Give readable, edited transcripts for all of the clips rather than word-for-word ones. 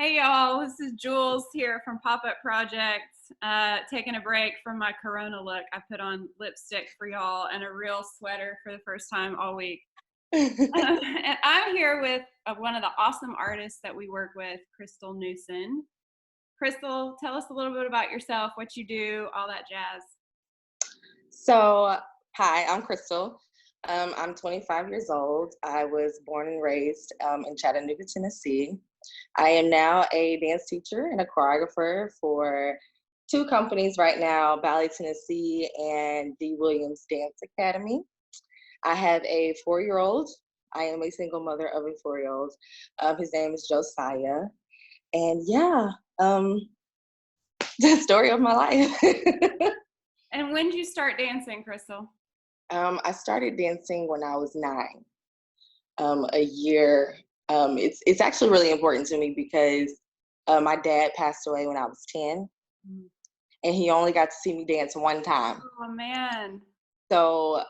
Hey y'all, this is Jules here from Pop-Up Projects, taking a break from my Corona look. I put on lipstick for y'all and a real sweater for the first time all week. And I'm here with one of the awesome artists that we work with, Crystal Newson. Crystal, tell us a little bit about yourself, what you do, all that jazz. So, hi, I'm Crystal. I'm 25 years old. I was born and raised in Chattanooga, Tennessee. I am now a dance teacher and a choreographer for two companies right now, Ballet Tennessee and D. Williams Dance Academy. I have a 4-year-old. I am a single mother of a 4-year-old. His name is Josiah. And yeah, the story of my life. And when did you start dancing, Crystal? I started dancing when I was 9. A year. It's actually really important to me because my dad passed away when I was 10, and he only got to see me dance one time. Oh man. So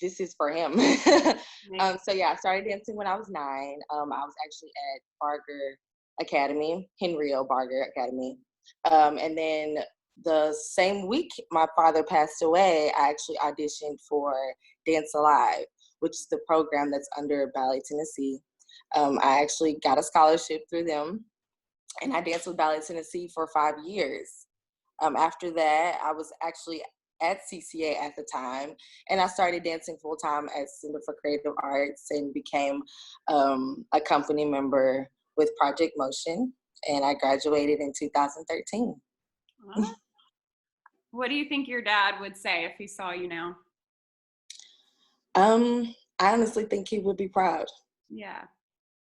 this is for him. So yeah, I started dancing when I was 9. I was actually at Barger Academy, Henry O. Barger Academy, and then the same week my father passed away, I actually auditioned for Dance Alive, which is the program that's under Ballet Tennessee. I actually got a scholarship through them, and I danced with Ballet Tennessee for 5 years. After that, I was actually at CCA at the time, and I started dancing full time at Center for Creative Arts and became a company member with Project Motion, and I graduated in 2013. Well, what do you think your dad would say if he saw you now? I honestly think he would be proud. Yeah.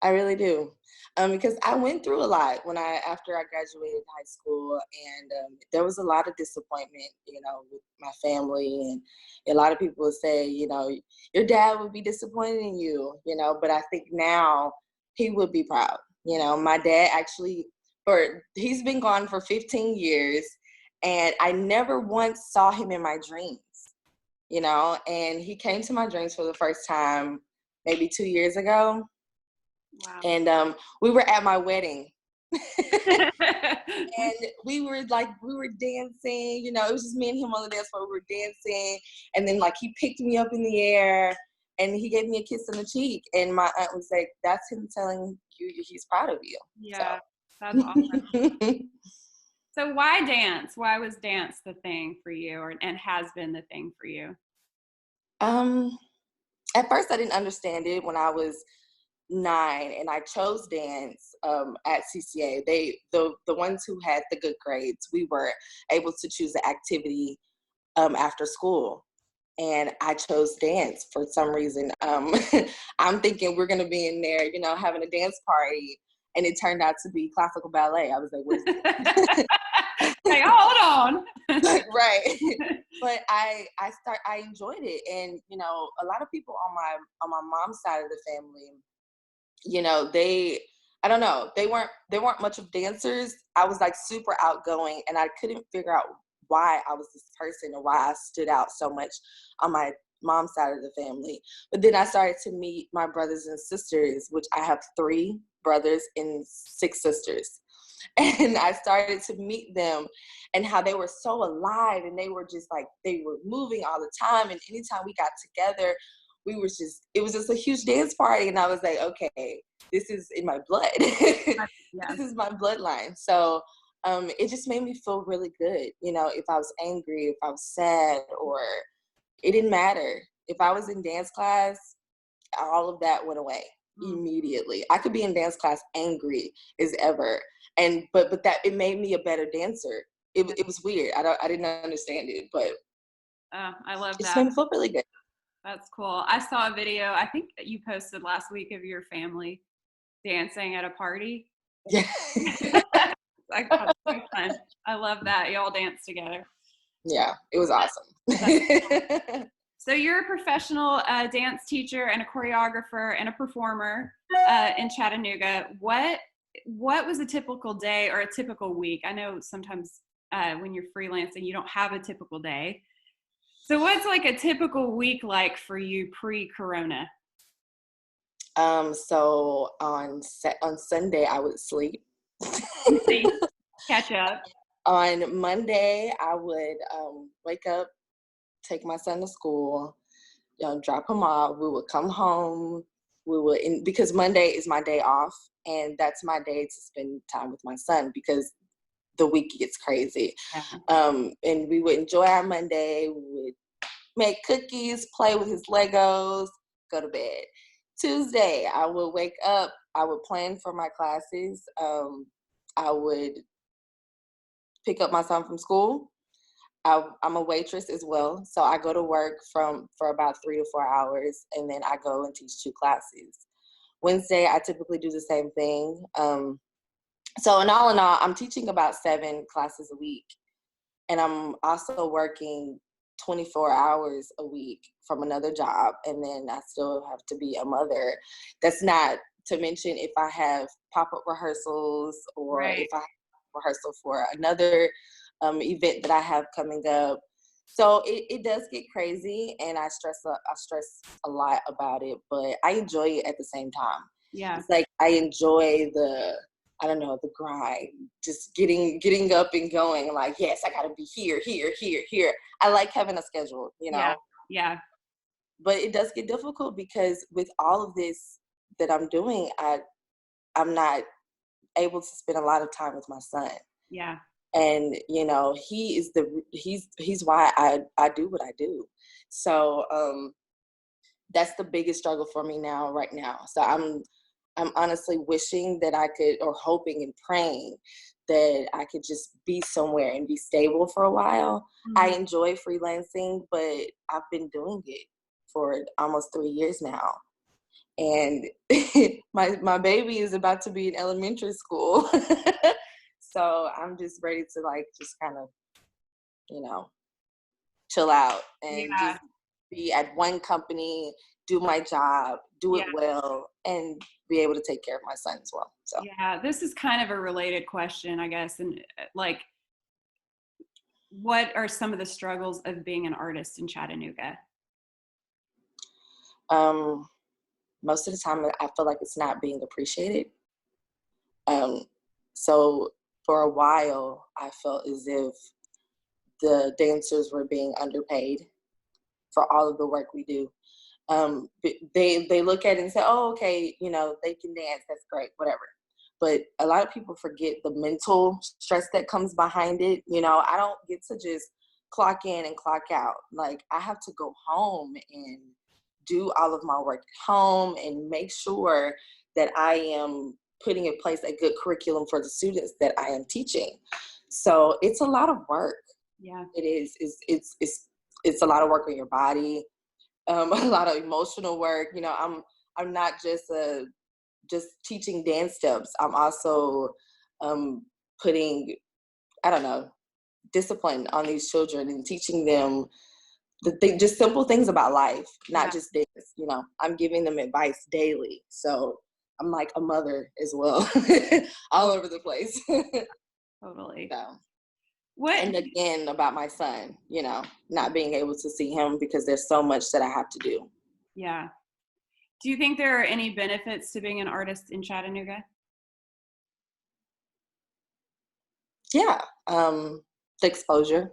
I really do, because I went through a lot after I graduated high school, and there was a lot of disappointment, with my family, and a lot of people would say, your dad would be disappointed in you, but I think now he would be proud. My dad actually, he's been gone for 15 years, and I never once saw him in my dreams, and he came to my dreams for the first time maybe 2 years ago. Wow. And we were at my wedding. And we were dancing, it was just me and him on the dance floor. We were dancing, and then he picked me up in the air and he gave me a kiss on the cheek, and my aunt was like, that's him telling you he's proud of you. Yeah, that's awesome. So why dance? Why was dance the thing for you, and has been the thing for you? At first I didn't understand it when I was 9, and I chose dance at CCA. The ones who had the good grades, we were able to choose the activity after school, and I chose dance for some reason. I'm thinking we're gonna be in there, having a dance party, and it turned out to be classical ballet. I was like, what is this? Hey, hold on. Right. But I enjoyed it, and a lot of people on my mom's side of the family, I don't know, they weren't much of dancers. I was super outgoing, and I couldn't figure out why I was this person or why I stood out so much on my mom's side of the family. But then I started to meet my brothers and sisters, which I have 3 brothers and 6 sisters. And I started to meet them and how they were so alive, and they were just they were moving all the time. And anytime we got together, it was just a huge dance party. And I was like, okay, this is in my blood. Yeah. This is my bloodline. So it just made me feel really good. If I was angry, if I was sad, or it didn't matter. If I was in dance class, all of that went away immediately. I could be in dance class angry as ever. But that it made me a better dancer. It was weird. I didn't understand it, but I love it just that. made me feel really good. That's cool. I saw a video, I think that you posted last week, of your family dancing at a party. Yeah. That's so fun. I love that. You all dance together. Yeah, it was awesome. So you're a professional dance teacher and a choreographer and a performer in Chattanooga. What was a typical day or a typical week? I know sometimes when you're freelancing, you don't have a typical day. So what's a typical week like for you pre-corona? So on Sunday I would sleep. See, catch up. On Monday I would wake up, take my son to school, drop him off. We would come home. Because Monday is my day off, and that's my day to spend time with my son because the week gets crazy. Yeah. And we would enjoy our Monday. We would make cookies, play with his Legos, go to bed. Tuesday, I would wake up. I would plan for my classes. I would pick up my son from school. I'm a waitress as well, so I go to work for about 3 to 4 hours, and then I go and teach 2 classes. Wednesday, I typically do the same thing. So in all, I'm teaching about 7 classes a week, and I'm also working 24 hours a week from another job, and then I still have to be a mother. That's not to mention if I have pop-up rehearsals or Right. if I have rehearsal for another event that I have coming up. So it does get crazy, and I stress a lot about it, but I enjoy it at the same time. Yeah. It's like I enjoy the grind, just getting up and going. Like, yes, I got to be here. I like having a schedule, Yeah. Yeah. But it does get difficult because with all of this that I'm doing, I'm not able to spend a lot of time with my son. Yeah. And he's why I do what I do. So that's the biggest struggle for me right now. So I'm honestly wishing that I could, or hoping and praying that I could just be somewhere and be stable for a while. Mm-hmm. I enjoy freelancing, but I've been doing it for almost 3 years now. And my baby is about to be in elementary school. So I'm just ready to just kind of, chill out and just be at one company, do my job, do it well, and be able to take care of my son as well. So yeah, this is kind of a related question, I guess. And what are some of the struggles of being an artist in Chattanooga? Most of the time, I feel like it's not being appreciated. So for a while, I felt as if the dancers were being underpaid for all of the work we do. They look at it and say, oh, okay, they can dance, that's great, whatever. But a lot of people forget the mental stress that comes behind it. I don't get to just clock in and clock out. Like, I have to go home and do all of my work at home and make sure that I am putting in place a good curriculum for the students that I am teaching. So it's a lot of work. Yeah, it is. It's a lot of work on your body, a lot of emotional work. I'm not just teaching dance steps. I'm also putting, discipline on these children and teaching them just simple things about life, not just dance. I'm giving them advice daily. So I'm like a mother as well, all over the place. Totally. So. And again, about my son, not being able to see him because there's so much that I have to do. Yeah. Do you think there are any benefits to being an artist in Chattanooga? Yeah, the exposure,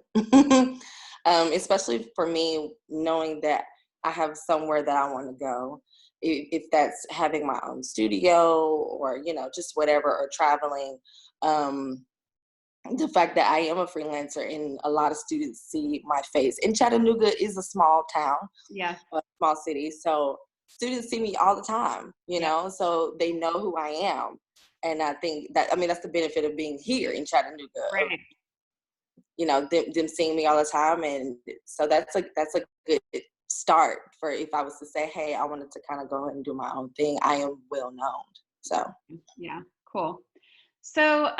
especially for me, knowing that I have somewhere that I want to go. If that's having my own studio or, just whatever, or traveling. The fact that I am a freelancer and a lot of students see my face. And Chattanooga is a small town, a small city. So students see me all the time, so they know who I am. And I think that's the benefit of being here in Chattanooga, right. Them seeing me all the time. And so that's a good start for if I was to say, hey, I wanted to kind of go ahead and do my own thing. I am well known. So yeah, cool. So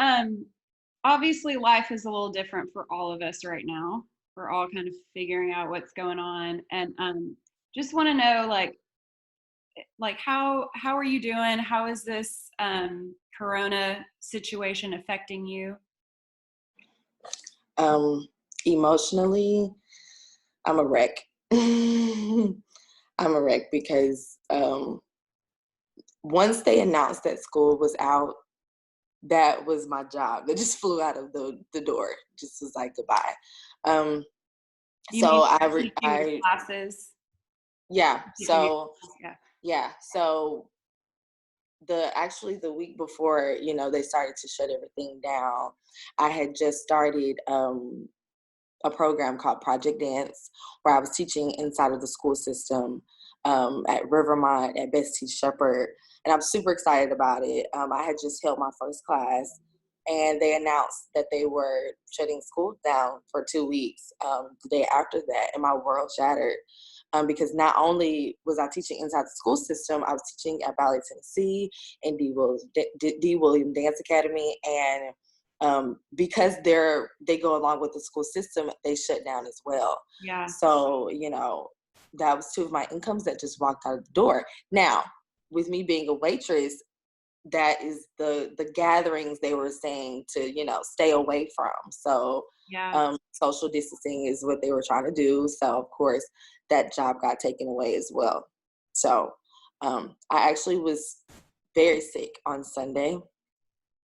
obviously life is a little different for all of us right now. We're all kind of figuring out what's going on, and just want to know like how are you doing? How is this corona situation affecting you? Emotionally, I'm a wreck. I'm a wreck because once they announced that school was out, that was my job. It just flew out of the door. Just was like goodbye. You So mean teaching classes? Yeah. So yeah. yeah. So the week before, you know, they started to shut everything down, I had just started a program called Project Dance, where I was teaching inside of the school system at Rivermont, at Bessie Shepherd, and I'm super excited about it. I had just held my first class, and they announced that they were shutting school down for 2 weeks the day after that, and my world shattered. Because not only was I teaching inside the school system, I was teaching at Ballet Tennessee and D. William Dance Academy, and because they go along with the school system, they shut down as well. Yeah. So, you know, that was 2 of my incomes that just walked out the door. Now, with me being a waitress, that is the gatherings they were saying to, you know, stay away from. So yeah. Social distancing is what they were trying to do. So of course that job got taken away as well. So I actually was very sick on Sunday.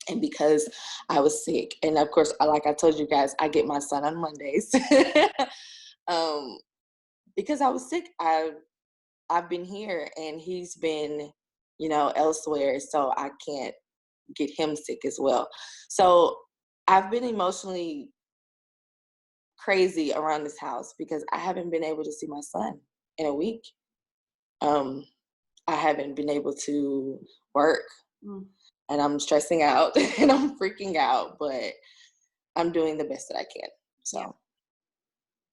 And because I was sick, and of course, like I told you guys, I get my son on Mondays. Because I was sick, I've been here and he's been, you know, elsewhere, so I can't get him sick as well. So I've been emotionally crazy around this house because I haven't been able to see my son in a week. I haven't been able to work. And I'm stressing out and I'm freaking out, but I'm doing the best that I can. So yeah.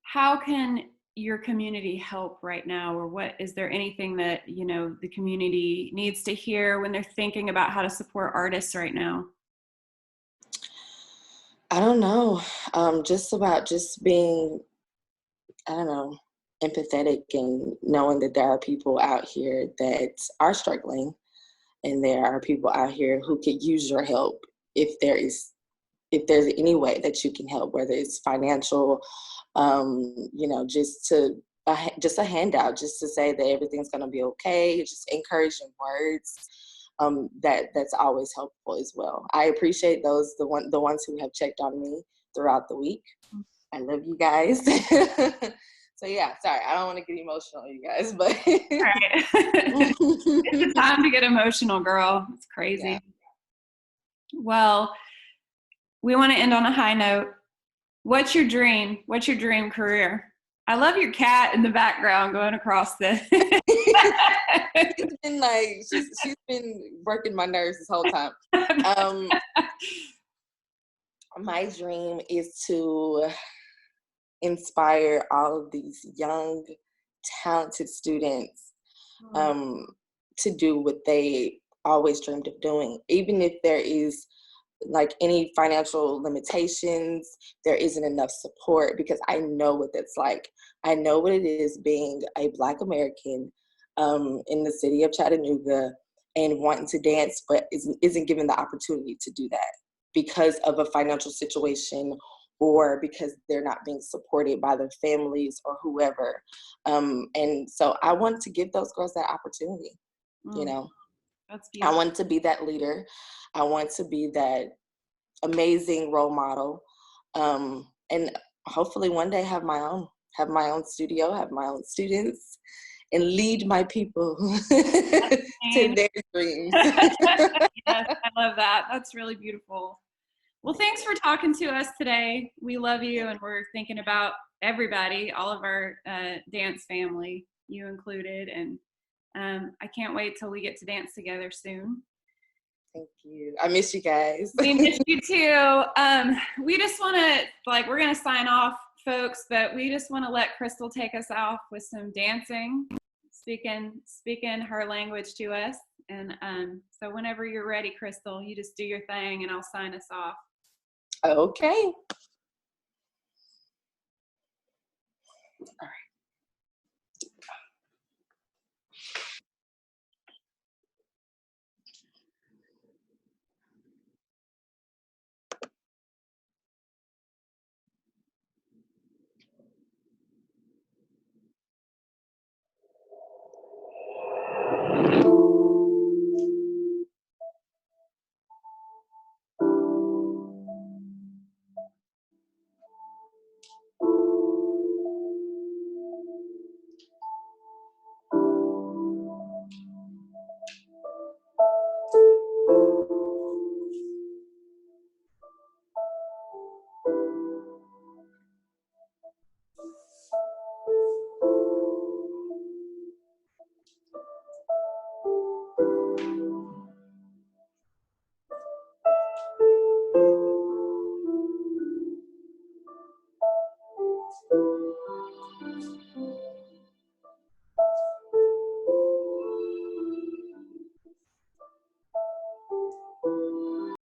How can your community help right now, or what is there anything that, you know, the community needs to hear when they're thinking about how to support artists right now? I don't know. Just about just being, I don't know, empathetic and knowing that there are people out here that are struggling, and there are people out here who could use your help if there's any way that you can help, whether it's financial, you know, just a handout, just to say that everything's going to be okay, just encouraging words. That's always helpful as well. I appreciate the ones who have checked on me throughout the week. I love you guys. So yeah, sorry, I don't want to get emotional, you guys, but right. It's the time to get emotional, girl. It's crazy. Yeah. Well, we want to end on a high note. What's your dream? What's your dream career? I love your cat in the background going across the. It's been like she's been working my nerves this whole time. My dream is to inspire all of these young, talented students to do what they always dreamed of doing, even if there is like any financial limitations, there isn't enough support, because I know what that's like. I know what it is being a Black American in the city of Chattanooga and wanting to dance, but isn't given the opportunity to do that because of a financial situation, or because they're not being supported by their families or whoever. And so I want to give those girls that opportunity, you know. That's beautiful. I want to be that leader. I want to be that amazing role model. And hopefully one day have my own studio, have my own students, and lead my people to their dreams. Yes, I love that. That's really beautiful. Well, thanks for talking to us today. We love you, and we're thinking about everybody, all of our dance family, you included, and I can't wait till we get to dance together soon. Thank you. I miss you guys. We miss you too. We just want to, we're going to sign off, folks, but we just want to let Crystal take us off with some dancing, speaking her language to us. And so whenever you're ready, Crystal, you just do your thing and I'll sign us off. Okay. All right.